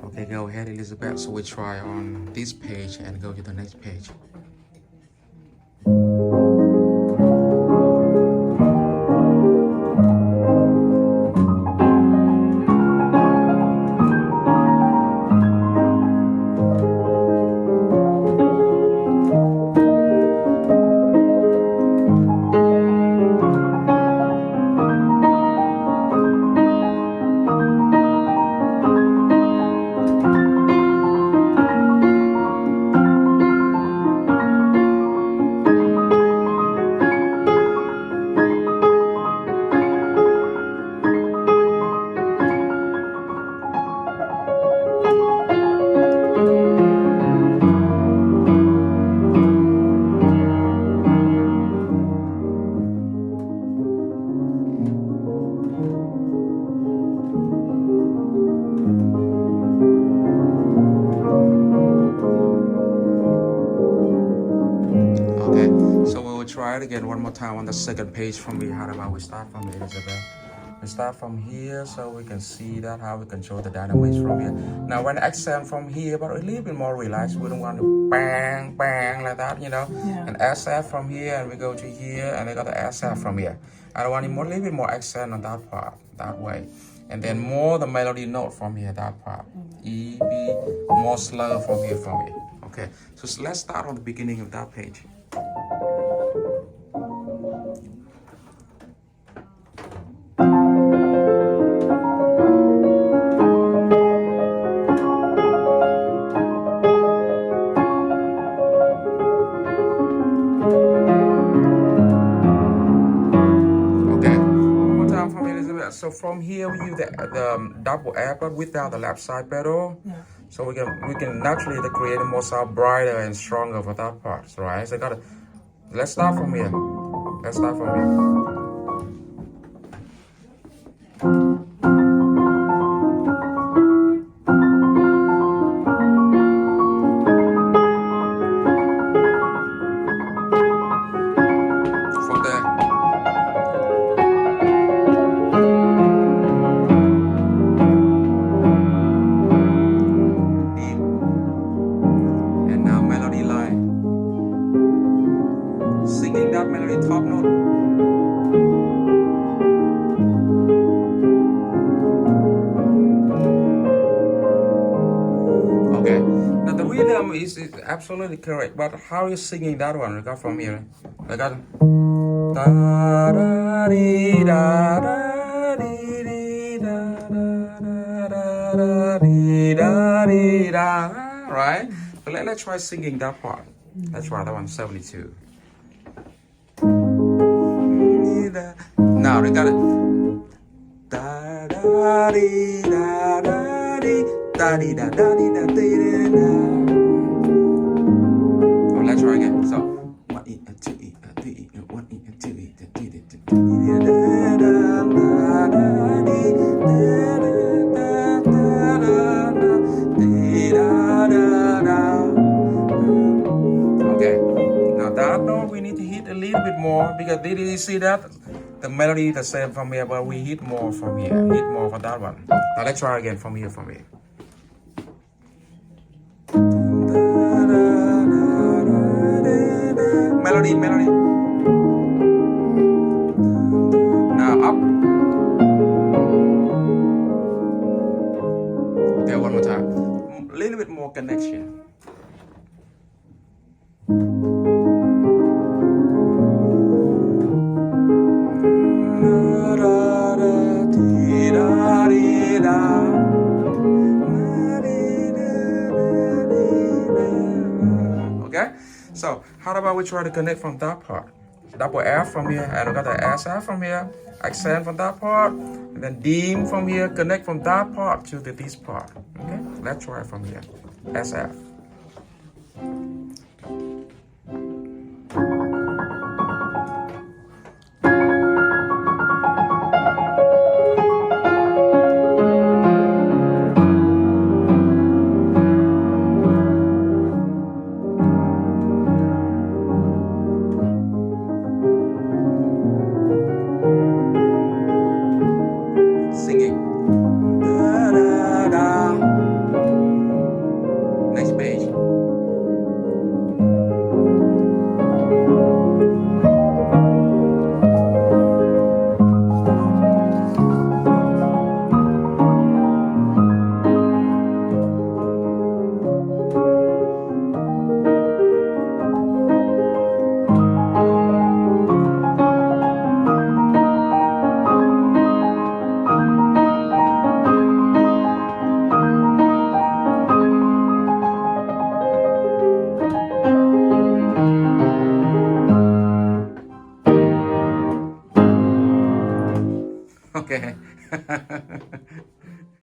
Okay, go ahead, Elizabeth. So we try on this page and go to the next page. Try it again one more time on the second page from me. How about we start from Elizabeth? We start from here so we can see that how we control the dynamics from here. Now when accent from here, but a little bit more relaxed. We don't want to bang, bang like that, you know. Yeah. And SF from here, and we go to here, and I got the SF from here. I want a little bit more accent on that part, that way. And then more the melody note from here, that part. E, B, more slow from here, from here. Okay, so let's start on the beginning of that page. So from here we use the double F but without the left side pedal. Yeah. So we can naturally create a more sound brighter and stronger for that part, right? So let's start from here. Let's start from here. Is absolutely correct, but how are you singing that one? We got from here. I got da da dee da da dee dee da da dee da dee da. Right? So let's try singing that part. Let's try that one. 72. Now we got it. Da da dee da da dee da dee da da dee da dee da. Let's try again. So 1 E and 2 E and 3 E and 1 E and 2 E and 3 E and 2 Okay. Now that note we need to hit a little bit more because did you see that? The melody is the same from here, but we hit more from here. Hit more for that one. Now let's try again from here, from here. Melody. Now up. Okay, one more time. A little bit more connection. Okay, so how about we try to connect from that part? Double F from here, and we got the SF from here, accent from that part, and then dim from here, connect from that part to this part. Okay, let's try from here. SF. Singing. Da, da, da. Okay.